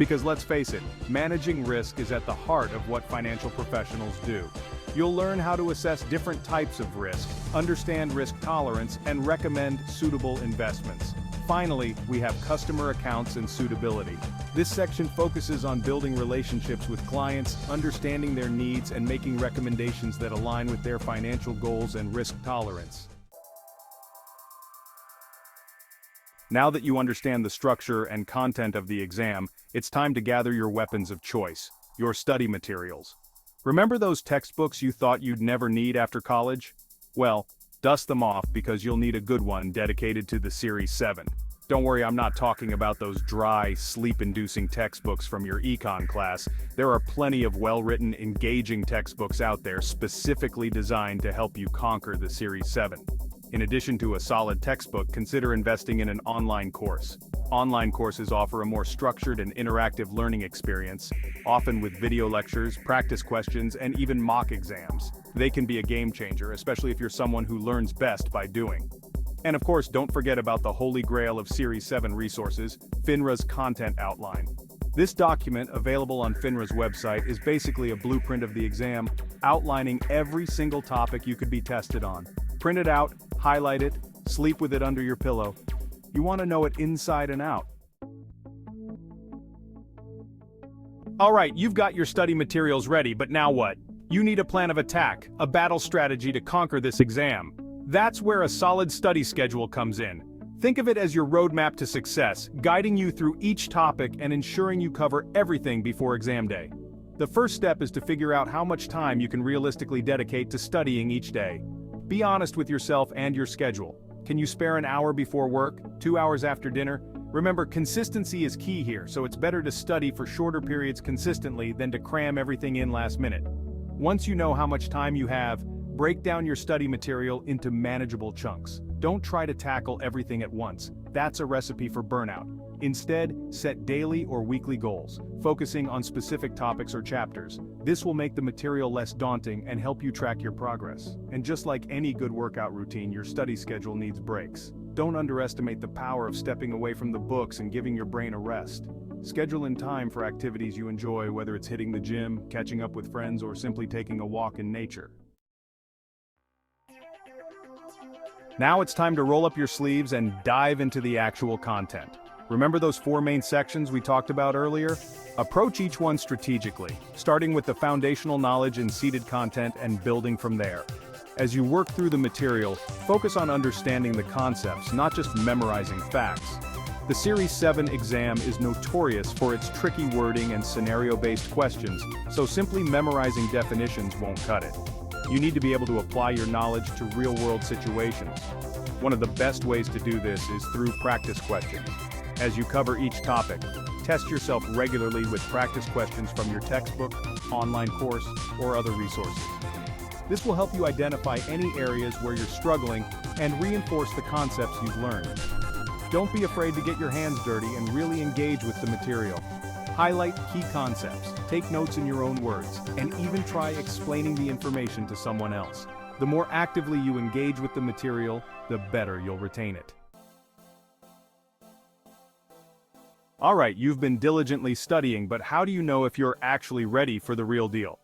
Because let's face it, managing risk is at the heart of what financial professionals do. You'll learn how to assess different types of risk, understand risk tolerance, and recommend suitable investments. Finally, we have customer accounts and suitability. This section focuses on building relationships with clients, understanding their needs, and making recommendations that align with their financial goals and risk tolerance. Now that you understand the structure and content of the exam, it's time to gather your weapons of choice, your study materials. Remember those textbooks you thought you'd never need after college? Well, dust them off because you'll need a good one dedicated to the Series 7. Don't worry, I'm not talking about those dry, sleep-inducing textbooks from your econ class. There are plenty of well-written, engaging textbooks out there specifically designed to help you conquer the Series 7. In addition to a solid textbook, consider investing in an online course. Online courses offer a more structured and interactive learning experience, often with video lectures, practice questions, and even mock exams. They can be a game changer, especially if you're someone who learns best by doing. And of course, don't forget about the holy grail of Series 7 resources, FINRA's content outline. This document, available on FINRA's website, is basically a blueprint of the exam, outlining every single topic you could be tested on. Print it out, highlight it, sleep with it under your pillow. You want to know it inside and out. Alright, you've got your study materials ready, but now what? You need a plan of attack, a battle strategy to conquer this exam. That's where a solid study schedule comes in. Think of it as your roadmap to success, guiding you through each topic and ensuring you cover everything before exam day. The first step is to figure out how much time you can realistically dedicate to studying each day. Be honest with yourself and your schedule. Can you spare an hour before work, 2 hours after dinner? Remember, consistency is key here, so it's better to study for shorter periods consistently than to cram everything in last minute. Once you know how much time you have, break down your study material into manageable chunks. Don't try to tackle everything at once. That's a recipe for burnout. Instead, set daily or weekly goals, focusing on specific topics or chapters. This will make the material less daunting and help you track your progress. And just like any good workout routine, your study schedule needs breaks. Don't underestimate the power of stepping away from the books and giving your brain a rest. Schedule in time for activities you enjoy, whether it's hitting the gym, catching up with friends, or simply taking a walk in nature. Now it's time to roll up your sleeves and dive into the actual content. Remember those 4 main sections we talked about earlier? Approach each one strategically, starting with the foundational knowledge and seeded content and building from there. As you work through the material, focus on understanding the concepts, not just memorizing facts. The Series 7 exam is notorious for its tricky wording and scenario-based questions, so simply memorizing definitions won't cut it. You need to be able to apply your knowledge to real-world situations. One of the best ways to do this is through practice questions. As you cover each topic, test yourself regularly with practice questions from your textbook, online course, or other resources. This will help you identify any areas where you're struggling and reinforce the concepts you've learned. Don't be afraid to get your hands dirty and really engage with the material. Highlight key concepts, take notes in your own words, and even try explaining the information to someone else. The more actively you engage with the material, the better you'll retain it. Alright, you've been diligently studying, but how do you know if you're actually ready for the real deal?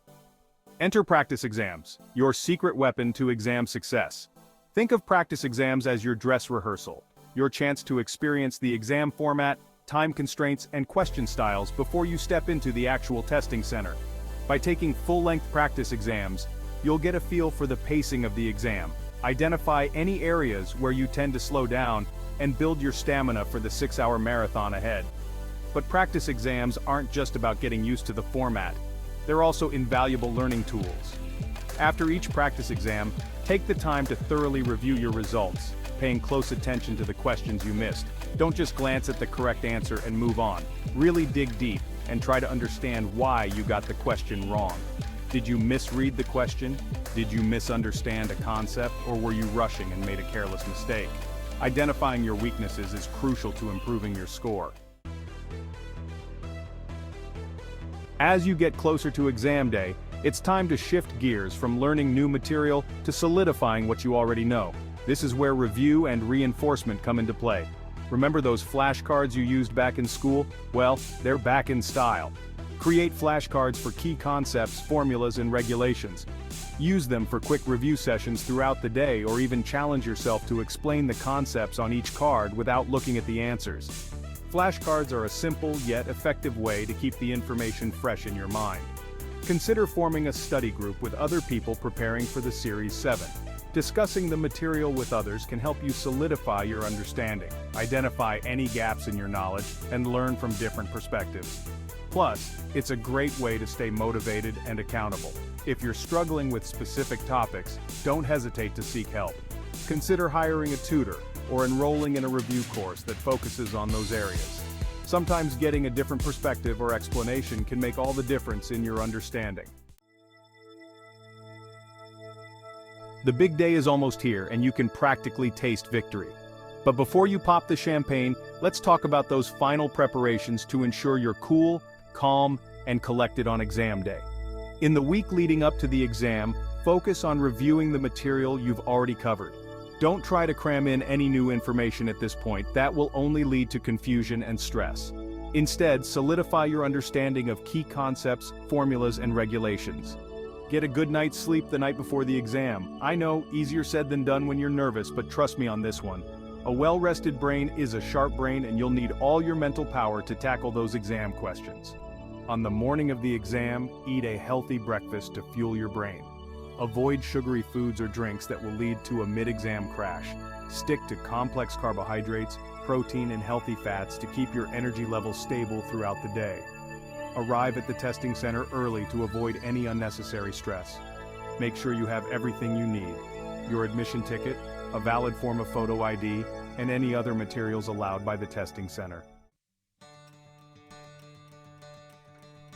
Enter practice exams, your secret weapon to exam success. Think of practice exams as your dress rehearsal, your chance to experience the exam format, time constraints, and question styles before you step into the actual testing center. By taking full-length practice exams, you'll get a feel for the pacing of the exam, identify any areas where you tend to slow down, and build your stamina for the 6-hour marathon ahead. But practice exams aren't just about getting used to the format. They're also invaluable learning tools. After each practice exam, take the time to thoroughly review your results, paying close attention to the questions you missed. Don't just glance at the correct answer and move on. Really dig deep and try to understand why you got the question wrong. Did you misread the question? Did you misunderstand a concept, or were you rushing and made a careless mistake? Identifying your weaknesses is crucial to improving your score. As you get closer to exam day, it's time to shift gears from learning new material to solidifying what you already know. This is where review and reinforcement come into play. Remember those flashcards you used back in school? Well, they're back in style. Create flashcards for key concepts, formulas, and regulations. Use them for quick review sessions throughout the day, or even challenge yourself to explain the concepts on each card without looking at the answers. Flashcards are a simple yet effective way to keep the information fresh in your mind. Consider forming a study group with other people preparing for the Series 7. Discussing the material with others can help you solidify your understanding, identify any gaps in your knowledge, and learn from different perspectives. Plus, it's a great way to stay motivated and accountable. If you're struggling with specific topics, don't hesitate to seek help. Consider hiring a tutor or enrolling in a review course that focuses on those areas. Sometimes getting a different perspective or explanation can make all the difference in your understanding. The big day is almost here, and you can practically taste victory. But before you pop the champagne, let's talk about those final preparations to ensure you're cool, calm, and collected on exam day. In the week leading up to the exam, focus on reviewing the material you've already covered. Don't try to cram in any new information at this point. That will only lead to confusion and stress. Instead, solidify your understanding of key concepts, formulas, and regulations. Get a good night's sleep the night before the exam. I know, easier said than done when you're nervous, but trust me on this one. A well-rested brain is a sharp brain, and you'll need all your mental power to tackle those exam questions. On the morning of the exam, eat a healthy breakfast to fuel your brain. Avoid sugary foods or drinks that will lead to a mid-exam crash. Stick to complex carbohydrates, protein, and healthy fats to keep your energy levels stable throughout the day. Arrive at the testing center early to avoid any unnecessary stress. Make sure you have everything you need: your admission ticket, a valid form of photo ID, and any other materials allowed by the testing center.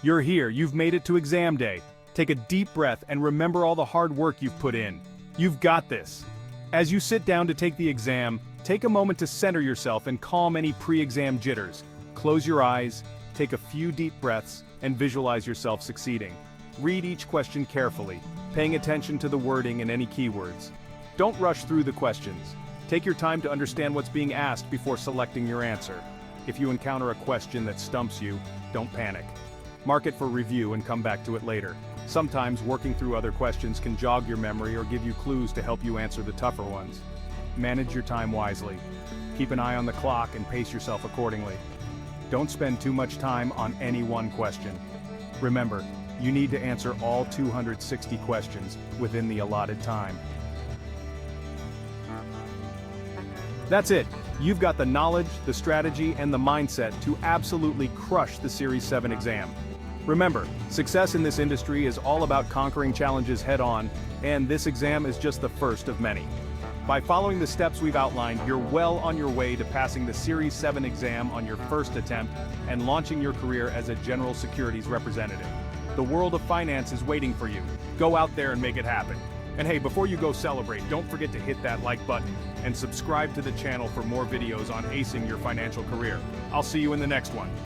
You're here, you've made it to exam day. Take a deep breath and remember all the hard work you've put in. You've got this. As you sit down to take the exam, take a moment to center yourself and calm any pre-exam jitters. Close your eyes, take a few deep breaths, and visualize yourself succeeding. Read each question carefully, paying attention to the wording and any keywords. Don't rush through the questions. Take your time to understand what's being asked before selecting your answer. If you encounter a question that stumps you, don't panic. Mark it for review and come back to it later. Sometimes working through other questions can jog your memory or give you clues to help you answer the tougher ones. Manage your time wisely. Keep an eye on the clock and pace yourself accordingly. Don't spend too much time on any one question. Remember, you need to answer all 260 questions within the allotted time. That's it. You've got the knowledge, the strategy, and the mindset to absolutely crush the Series 7 exam. Remember, success in this industry is all about conquering challenges head-on, and this exam is just the first of many. By following the steps we've outlined, you're well on your way to passing the Series 7 exam on your first attempt and launching your career as a general securities representative. The world of finance is waiting for you. Go out there and make it happen. And hey, before you go celebrate, don't forget to hit that like button and subscribe to the channel for more videos on acing your financial career. I'll see you in the next one.